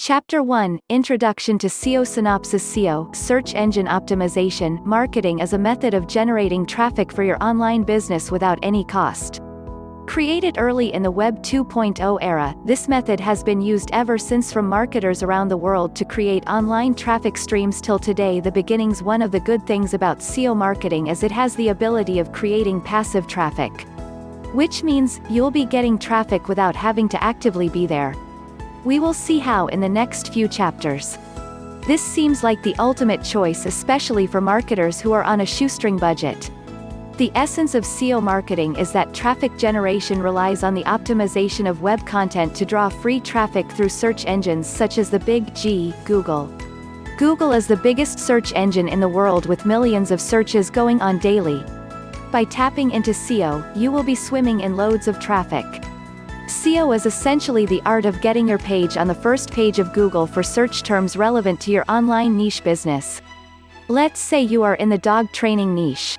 Chapter 1, Introduction to SEO. Synopsis. SEO, Search Engine Optimization, marketing as a method of generating traffic for your online business without any cost. Created early in the Web 2.0 era, this method has been used ever since from marketers around the world to create online traffic streams till today. The beginnings. One of the good things about SEO marketing is it has the ability of creating passive traffic. Which means, you'll be getting traffic without having to actively be there. We will see how in the next few chapters. This seems like the ultimate choice, especially for marketers who are on a shoestring budget. The essence of SEO marketing is that traffic generation relies on the optimization of web content to draw free traffic through search engines such as the big G, Google. Google is the biggest search engine in the world with millions of searches going on daily. By tapping into SEO, you will be swimming in loads of traffic. SEO is essentially the art of getting your page on the first page of Google for search terms relevant to your online niche business. Let's say you are in the dog training niche.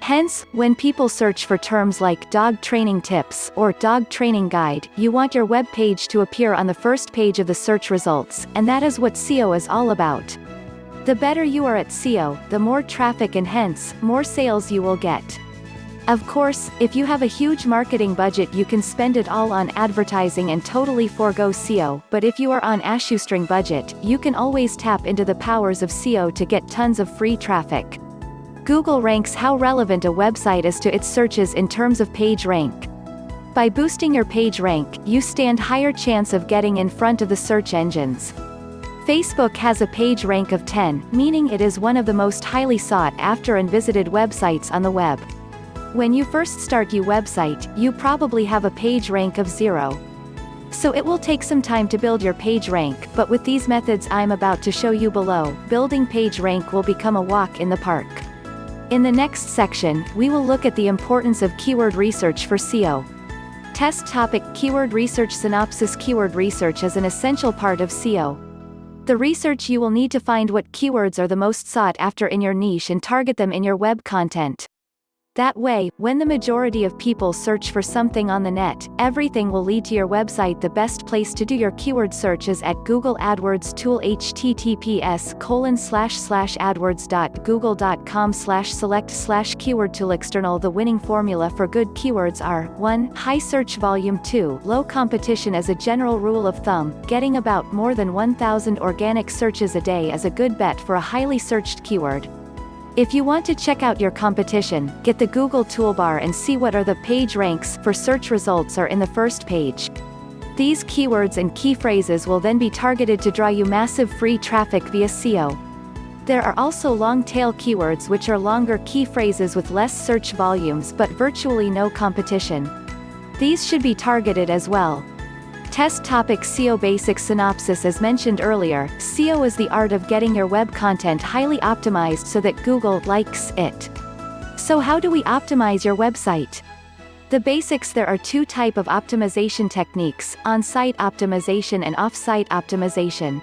Hence, when people search for terms like dog training tips or dog training guide, you want your web page to appear on the first page of the search results, and that is what SEO is all about. The better you are at SEO, the more traffic and hence, more sales you will get. Of course, if you have a huge marketing budget, you can spend it all on advertising and totally forego SEO, but if you are on a shoestring budget, you can always tap into the powers of SEO to get tons of free traffic. Google ranks how relevant a website is to its searches in terms of page rank. By boosting your page rank, you stand higher chance of getting in front of the search engines. Facebook has a page rank of 10, meaning it is one of the most highly sought after and visited websites on the web. When you first start your website, you probably have a page rank of 0. So it will take some time to build your page rank, but with these methods I'm about to show you below, building page rank will become a walk in the park. In the next section, we will look at the importance of keyword research for SEO. Test topic: Keyword research. Synopsis. Keyword research is an essential part of SEO. The research you will need to find what keywords are the most sought after in your niche and target them in your web content. That way, when the majority of people search for something on the net, everything will lead to your website. The best place to do your keyword search is at Google AdWords tool. https://adwords.google.com/select/keyword tool. External. The winning formula for good keywords are 1. High search volume. 2. Low competition. As a general rule of thumb, getting about more than 1,000 organic searches a day is a good bet for a highly searched keyword. If you want to check out your competition, get the Google toolbar and see what are the page ranks for search results are in the first page. These keywords and key phrases will then be targeted to draw you massive free traffic via SEO. There are also long-tail keywords, which are longer key phrases with less search volumes but virtually no competition. These should be targeted as well. Test topic: SEO basics. Synopsis. As mentioned earlier, SEO is the art of getting your web content highly optimized so that Google likes it. So how do we optimize your website? The basics: there are two types of optimization techniques, on-site optimization and off-site optimization.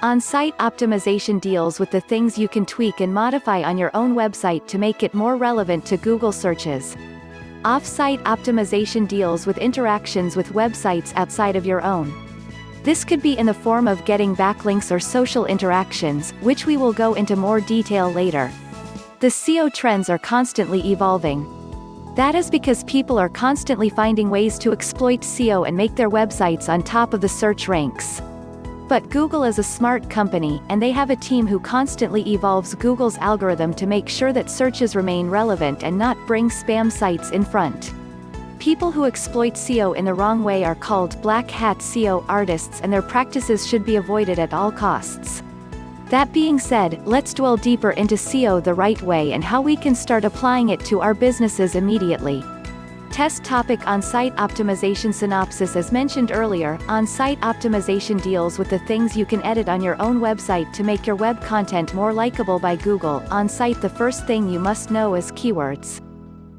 On-site optimization deals with the things you can tweak and modify on your own website to make it more relevant to Google searches. Off-site optimization deals with interactions with websites outside of your own. This could be in the form of getting backlinks or social interactions, which we will go into more detail later. The SEO trends are constantly evolving. That is because people are constantly finding ways to exploit SEO and make their websites on top of the search ranks. But Google is a smart company, and they have a team who constantly evolves Google's algorithm to make sure that searches remain relevant and not bring spam sites in front. People who exploit SEO in the wrong way are called black hat SEO artists, and their practices should be avoided at all costs. That being said, let's dwell deeper into SEO the right way and how we can start applying it to our businesses immediately. Test topic: on-site optimization. Synopsis. As mentioned earlier, on-site optimization deals with the things you can edit on your own website to make your web content more likable by Google. On-site, the first thing you must know is keywords.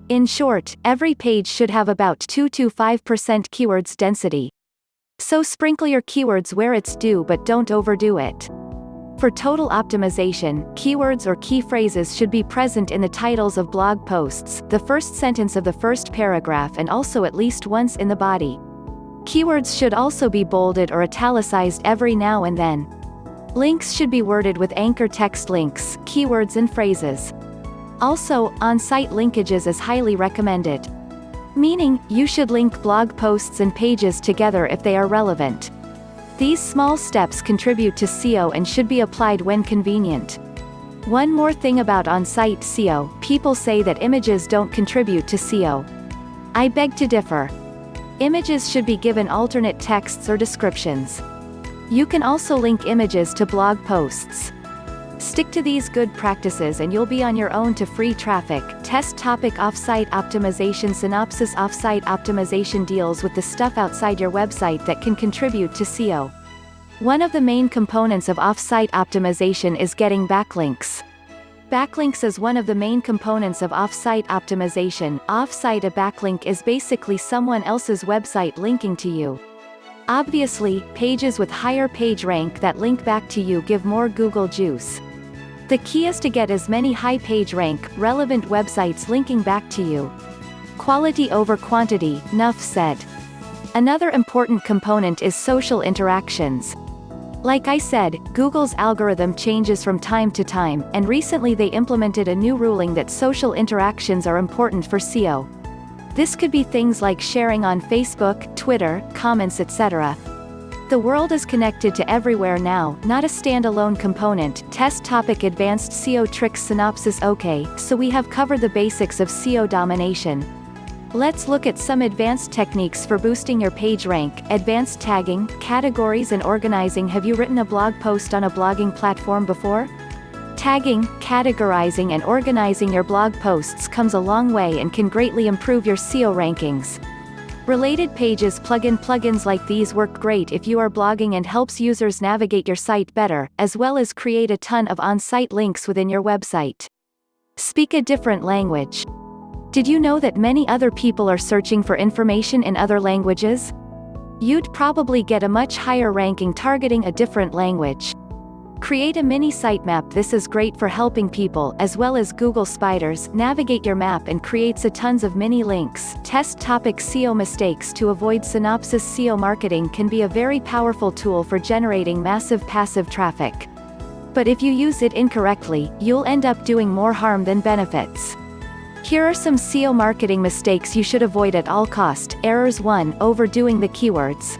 In short, every page should have about 2 to 5% keywords density. So sprinkle your keywords where it's due, but don't overdo it. For total optimization, keywords or key phrases should be present in the titles of blog posts, the first sentence of the first paragraph, and also at least once in the body. Keywords should also be bolded or italicized every now and then. Links should be worded with anchor text links, keywords and phrases. Also, on-site linkages is highly recommended. Meaning, you should link blog posts and pages together if they are relevant. These small steps contribute to SEO and should be applied when convenient. One more thing about on-site SEO, people say that images don't contribute to SEO. I beg to differ. Images should be given alternate texts or descriptions. You can also link images to blog posts. Stick to these good practices and you'll be on your own to free traffic. Test topic: offsite optimization. Synopsis: offsite optimization deals with the stuff outside your website that can contribute to SEO. One of the main components of offsite optimization is getting backlinks. Backlinks is one of the main components of offsite optimization. Offsite: a backlink is basically someone else's website linking to you. Obviously, pages with higher page rank that link back to you give more Google juice. The key is to get as many high page rank, relevant websites linking back to you. Quality over quantity, enough said. Another important component is social interactions. Like I said, Google's algorithm changes from time to time, and recently they implemented a new ruling that social interactions are important for SEO. This could be things like sharing on Facebook, Twitter, comments, etc. The world is connected to everywhere now, not a standalone component. Test topic: advanced SEO tricks. Synopsis: okay, so we have covered the basics of SEO domination. Let's look at some advanced techniques for boosting your page rank. Advanced tagging, categories and organizing. Have you written a blog post on a blogging platform before? Tagging, categorizing and organizing your blog posts comes a long way and can greatly improve your SEO rankings. Related pages plugins like these work great if you are blogging and helps users navigate your site better, as well as create a ton of on-site links within your website. Speak a different language. Did you know that many other people are searching for information in other languages? You'd probably get a much higher ranking targeting a different language. Create a mini sitemap. This is great for helping people, as well as Google spiders, navigate your map and creates a tons of mini links. Test topic: SEO mistakes to avoid. Synopsis: SEO marketing can be a very powerful tool for generating massive passive traffic. But if you use it incorrectly, you'll end up doing more harm than benefits. Here are some SEO marketing mistakes you should avoid at all cost. Errors: 1. Overdoing the keywords.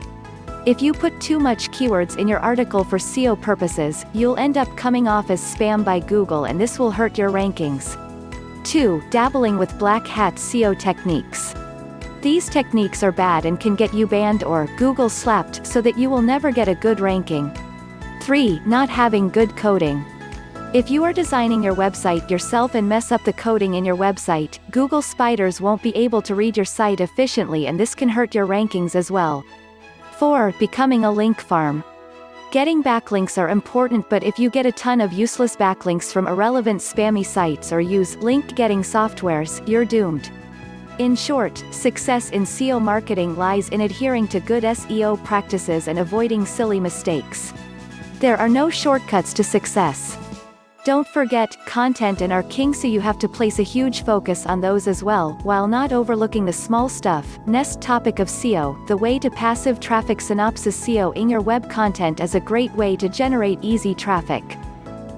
If you put too much keywords in your article for SEO purposes, you'll end up coming off as spam by Google and this will hurt your rankings. 2. Dabbling with black hat SEO techniques. These techniques are bad and can get you banned or Google slapped so that you will never get a good ranking. 3. Not having good coding. If you are designing your website yourself and mess up the coding in your website, Google spiders won't be able to read your site efficiently and this can hurt your rankings as well. 4. Becoming a link farm. Getting backlinks are important, but if you get a ton of useless backlinks from irrelevant spammy sites or use link-getting softwares, you're doomed. In short, success in SEO marketing lies in adhering to good SEO practices and avoiding silly mistakes. There are no shortcuts to success. Don't forget, content and are king, so you have to place a huge focus on those as well, while not overlooking the small stuff. Next topic of SEO, the way to passive traffic. Synopsis: SEO-ing your web content is a great way to generate easy traffic.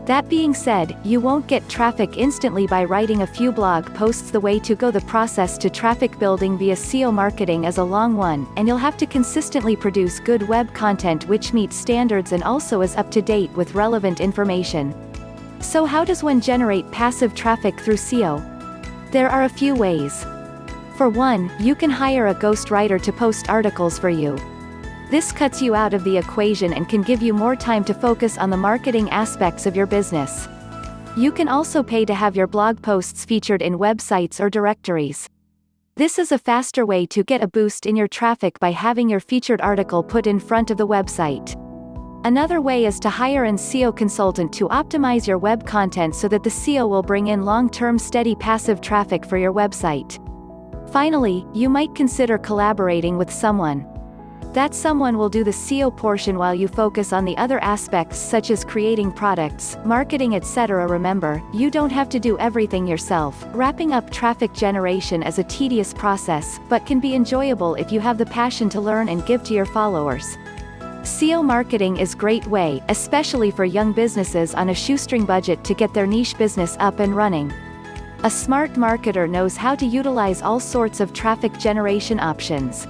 That being said, you won't get traffic instantly by writing a few blog posts. The way to go: the process to traffic building via SEO marketing is a long one, and you'll have to consistently produce good web content which meets standards and also is up to date with relevant information. So how does one generate passive traffic through SEO? There are a few ways. For one, you can hire a ghostwriter to post articles for you. This cuts you out of the equation and can give you more time to focus on the marketing aspects of your business. You can also pay to have your blog posts featured in websites or directories. This is a faster way to get a boost in your traffic by having your featured article put in front of the website. Another way is to hire an SEO consultant to optimize your web content so that the SEO will bring in long-term steady passive traffic for your website. Finally, you might consider collaborating with someone. That someone will do the SEO portion while you focus on the other aspects such as creating products, marketing, etc. Remember, you don't have to do everything yourself. Wrapping up traffic generation is a tedious process, but can be enjoyable if you have the passion to learn and give to your followers. SEO marketing is a great way, especially for young businesses on a shoestring budget, to get their niche business up and running. A smart marketer knows how to utilize all sorts of traffic generation options.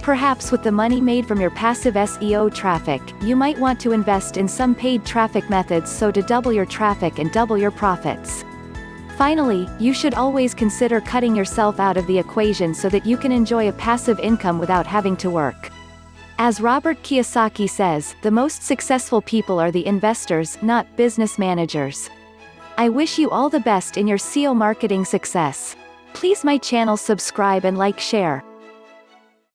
Perhaps with the money made from your passive SEO traffic, you might want to invest in some paid traffic methods so to double your traffic and double your profits. Finally, you should always consider cutting yourself out of the equation so that you can enjoy a passive income without having to work. As Robert Kiyosaki says, the most successful people are the investors, not business managers. I wish you all the best in your SEO marketing success. Please my channel, subscribe and like, share.